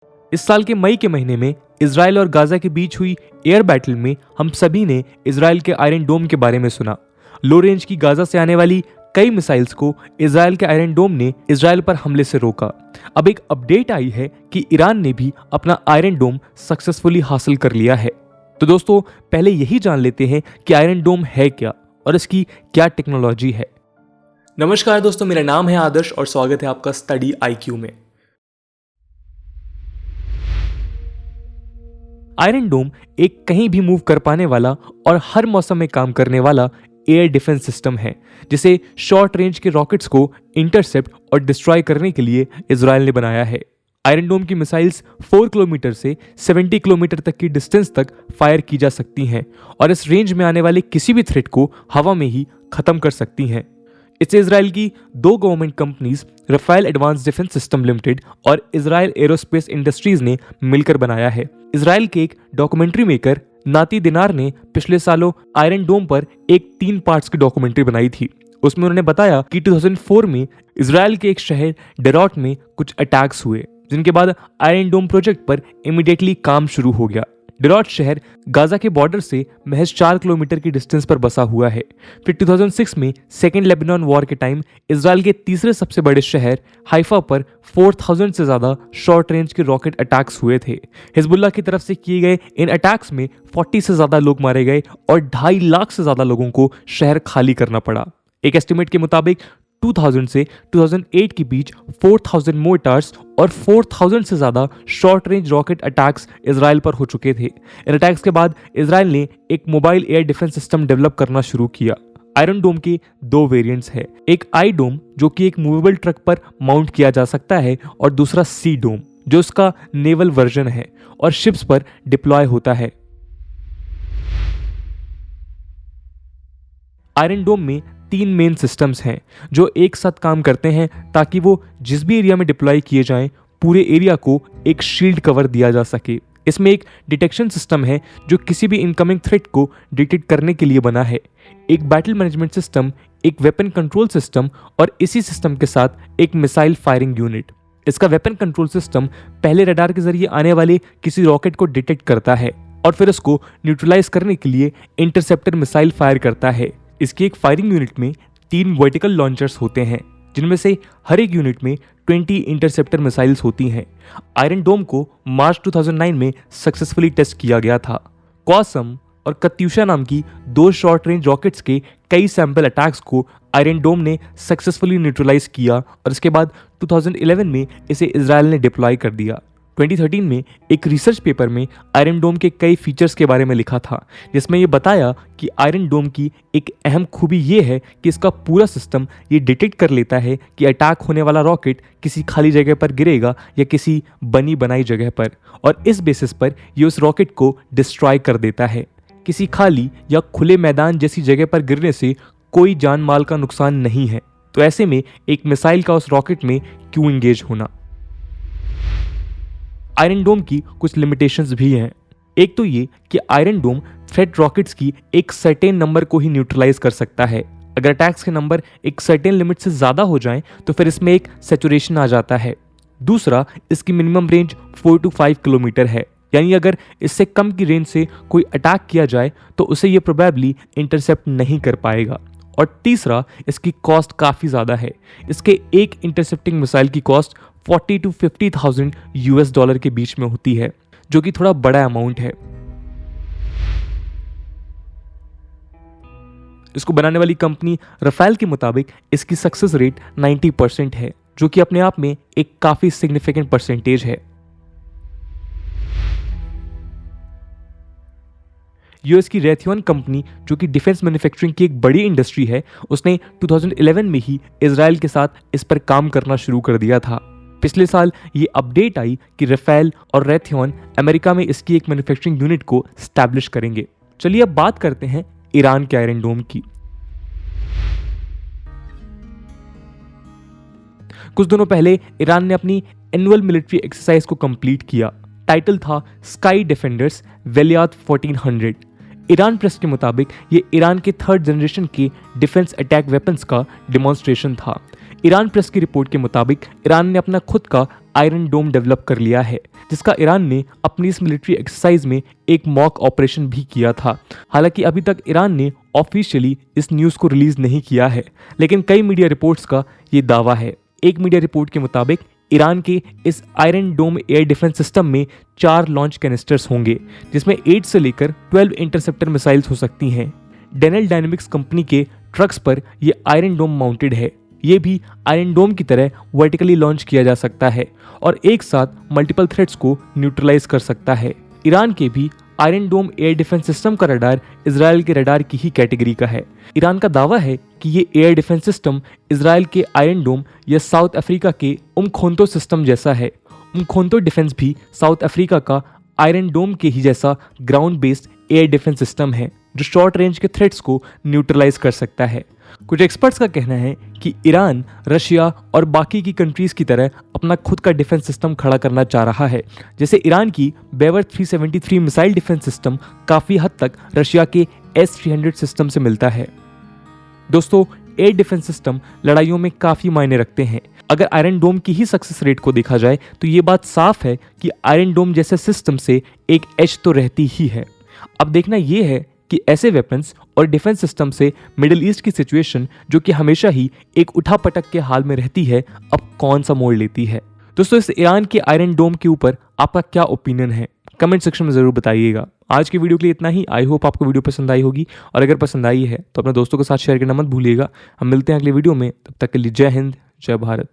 इस साल के मई के महीने में इजराइल और गाजा के बीच हुई एयर बैटल में हम सभी ने इजराइल के आयरन डोम के बारे में सुना। लो रेंज की गाजा से आने वाली कई मिसाइल्स को इजराइल के आयरन डोम ने इजराइल पर हमले से रोका। अब एक अपडेट आई है कि ईरान ने भी अपना आयरन डोम सक्सेसफुली हासिल कर लिया है। तो दोस्तों, पहले यही जान लेते हैं कि आयरन डोम है क्या और इसकी क्या टेक्नोलॉजी है। नमस्कार दोस्तों, मेरा नाम है आदर्श और स्वागत है आपका स्टडी IQ में। आयरन डोम एक कहीं भी मूव कर पाने वाला और हर मौसम में काम करने वाला एयर डिफेंस सिस्टम है, जिसे शॉर्ट रेंज के रॉकेट्स को इंटरसेप्ट और डिस्ट्रॉय करने के लिए इजराइल ने बनाया है। आयरन डोम की मिसाइल्स 4 किलोमीटर से 70 किलोमीटर तक की डिस्टेंस तक फायर की जा सकती हैं और इस रेंज में आने वाले किसी भी थ्रेट को हवा में ही खत्म कर सकती हैं। इसे इजराइल की दो government companies Rafale advance defence system limited और इजराइल एरोस्पेस इंडस्ट्रीज ने मिलकर बनाया है। इजराइल के एक डॉक्यूमेंट्री मेकर नाती दिनार ने पिछले सालों आयरन डोम पर एक 3 पार्ट्स की डॉक्यूमेंट्री बनाई थी। उसमें उन्होंने बताया कि 2004 में इजराइल के एक शहर डेरॉट में कुछ अटैक्स हुए, जिनके बाद आयरन डोम प्रोजेक्ट पर इमीडिएटली काम शुरू हो गया। डेरॉट शहर गाजा के बॉर्डर से महज 4 किलोमीटर की डिस्टेंस पर बसा हुआ है। फिर 2006 में सेकेंड लेबनान वॉर के टाइम इजराइल के तीसरे सबसे बड़े शहर हाइफा पर 4000 से ज्यादा शॉर्ट रेंज के रॉकेट अटैक्स हुए थे। हिजबुल्ला की तरफ से किए गए इन अटैक्स में 40 से ज्यादा लोग मारे गए और 2.5 लाख से ज्यादा लोगों को शहर खाली करना पड़ा। एक एस्टिमेट के मुताबिक 2000 से 2008 के बीच 4000 मोर्टार्स और 4000 से ज्यादा short range rocket attacks Israel पर हो चुके थे। इन अटैक्स के बाद इजराइल ने एक mobile air defence system develop करना शुरू किया। आयरन डोम के 2 वेरिएंट्स हैं, एक आई डोम जो कि एक मूवेबल ट्रक पर माउंट किया जा सकता है और दूसरा सी डोम जो उसका नेवल वर्जन है और शिप्स पर डिप्लॉय होता है। आयरन डोम में 3 मेन सिस्टम्स हैं जो एक साथ काम करते हैं ताकि वो जिस भी एरिया में डिप्लॉय किए जाएं पूरे एरिया को एक शील्ड कवर दिया जा सके। इसमें एक डिटेक्शन सिस्टम है जो किसी भी इनकमिंग थ्रेट को डिटेक्ट करने के लिए बना है, एक बैटल मैनेजमेंट सिस्टम, एक वेपन कंट्रोल सिस्टम और इसी सिस्टम के साथ एक मिसाइल फायरिंग यूनिट। इसका वेपन कंट्रोल सिस्टम पहले रडार के जरिए आने वाले किसी रॉकेट को डिटेक्ट करता है और फिर उसको न्यूट्रलाइज करने के लिए इंटरसेप्टर मिसाइल फायर करता है। इसकी एक फायरिंग यूनिट में 3 वर्टिकल लॉन्चर्स होते हैं, जिनमें से हर एक यूनिट में 20 इंटरसेप्टर मिसाइल्स होती हैं। आयरन डोम को मार्च 2009 में सक्सेसफुली टेस्ट किया गया था। क्वासम और कत्यूशा नाम की 2 शॉर्ट रेंज रॉकेट्स के कई सैंपल अटैक्स को आयरन डोम ने सक्सेसफुली न्यूट्रलाइज किया और इसके बाद 2011 में इसे इजराइल ने डिप्लॉय कर दिया। 2013 में एक रिसर्च पेपर में आयरन डोम के कई फीचर्स के बारे में लिखा था, जिसमें यह बताया कि आयरन डोम की एक अहम खूबी ये है कि इसका पूरा सिस्टम ये डिटेक्ट कर लेता है कि अटैक होने वाला रॉकेट किसी खाली जगह पर गिरेगा या किसी बनी बनाई जगह पर, और इस बेसिस पर ये उस रॉकेट को डिस्ट्रॉय कर देता है। किसी खाली या खुले मैदान जैसी जगह पर गिरने से कोई जान माल का नुकसान नहीं है, तो ऐसे में एक मिसाइल का उस रॉकेट में क्यों इंगेज होना। आयरन डोम की कुछ लिमिटेशंस भी हैं। एक तो ये कि आयरन डोम थ्रेट रॉकेट्स की एक सर्टेन नंबर को ही न्यूट्रलाइज कर सकता है। अगर अटैक्स के नंबर एक सर्टेन लिमिट से ज्यादा हो जाएं तो फिर इसमें एक सैचुरेशन आ जाता है। दूसरा, इसकी मिनिमम रेंज 4 to 5 किलोमीटर है, यानी अगर इससे कम की रेंज से कोई अटैक किया जाए तो उसे ये प्रोबेबली इंटरसेप्ट नहीं कर पाएगा। और तीसरा, इसकी कॉस्ट काफ़ी ज़्यादा है। इसके एक इंटरसेप्टिंग मिसाइल की कॉस्ट 40 to 50,000 US$ के बीच में होती है, जो कि थोड़ा बड़ा अमाउंट है। इसको बनाने वाली कंपनी रफाल के मुताबिक इसकी सक्सेस रेट 90% है, जो कि अपने आप में एक काफ़ी सिग्निफिकेंट परसेंटेज है। यूएस की रेथियन कंपनी, जो कि डिफेंस मैन्युफैक्चरिंग की एक बड़ी इंडस्ट्री है, उसने 2011 में ही इजराइल के साथ इस पर काम करना शुरू कर दिया था। पिछले साल ये अपडेट आई कि रफाल और रेथियन अमेरिका में इसकी एक मैन्युफैक्चरिंग यूनिट को स्टैब्लिश करेंगे। चलिए अब बात करते हैं ईरान के आयरन डोम की। कुछ दिनों पहले ईरान ने अपनी एनुअल मिलिट्री एक्सरसाइज को कंप्लीट किया। टाइटल था स्काई डिफेंडर्स वेलियात 1400। ईरान प्रेस के मुताबिक ये ईरान के 3rd जनरेशन के डिफेंस अटैक वेपन्स का डिमॉन्स्ट्रेशन था। ईरान प्रेस की रिपोर्ट के मुताबिक ईरान ने अपना खुद का आयरन डोम डेवलप कर लिया है, जिसका ईरान ने अपनी इस मिलिट्री एक्सरसाइज में एक मॉक ऑपरेशन भी किया था। हालांकि अभी तक ईरान ने ऑफिशियली इस न्यूज़ को रिलीज नहीं किया है, लेकिन कई मीडिया रिपोर्ट्स का ये दावा है। एक मीडिया रिपोर्ट के मुताबिक ईरान के इस आयरन डोम एयर डिफेंस सिस्टम में 4 लॉन्च कैनिस्टर्स होंगे, जिसमें 8 से लेकर 12 इंटरसेप्टर मिसाइल्स हो सकती हैं। डेनल डायनेमिक्स कंपनी के ट्रक्स पर ये आयरन डोम माउंटेड है। ये भी आयरन डोम की तरह वर्टिकली लॉन्च किया जा सकता है और एक साथ मल्टीपल थ्रेट्स को न्यूट्रलाइज कर सकता है। ईरान के भी आयरन डोम एयर डिफेंस सिस्टम का रडार इजराइल के रडार की ही कैटेगरी का है। ईरान का दावा है कि ये एयर डिफेंस सिस्टम इजराइल के आयरन डोम या साउथ अफ्रीका के उमखोंतो सिस्टम जैसा है। उमखोंतो डिफेंस भी साउथ अफ्रीका का आयरन डोम के ही जैसा ground based air defence system है, जो शॉर्ट रेंज के थ्रेट्स को न्यूट्रलाइज कर सकता है। कुछ एक्सपर्ट्स का कहना है कि ईरान रशिया और बाकी की कंट्रीज की तरह अपना खुद का डिफेंस सिस्टम खड़ा करना चाह रहा है। जैसे ईरान की बेवर 373 मिसाइल डिफेंस सिस्टम काफ़ी हद तक रशिया के S-300 सिस्टम से मिलता है। दोस्तों, एयर डिफेंस सिस्टम लड़ाइयों में काफ़ी मायने रखते हैं। अगर आयरन डोम की ही सक्सेस रेट को देखा जाए तो ये बात साफ है कि आयरन डोम जैसे सिस्टम से एक एज तो रहती ही है। अब देखना यह है कि ऐसे वेपन्स और डिफेंस सिस्टम से मिडिल ईस्ट की सिचुएशन, जो कि हमेशा ही एक उठापटक के हाल में रहती है, अब कौन सा मोड़ लेती है। दोस्तों, इस ईरान के आयरन डोम के ऊपर आपका क्या ओपिनियन है, कमेंट सेक्शन में ज़रूर बताइएगा। आज की वीडियो के लिए इतना ही। आई होप आपको वीडियो पसंद आई होगी, और अगर पसंद आई है तो अपने दोस्तों के साथ शेयर करना मत भूलिएगा। हम मिलते हैं अगले वीडियो में, तब तक के लिए जय हिंद, जय भारत।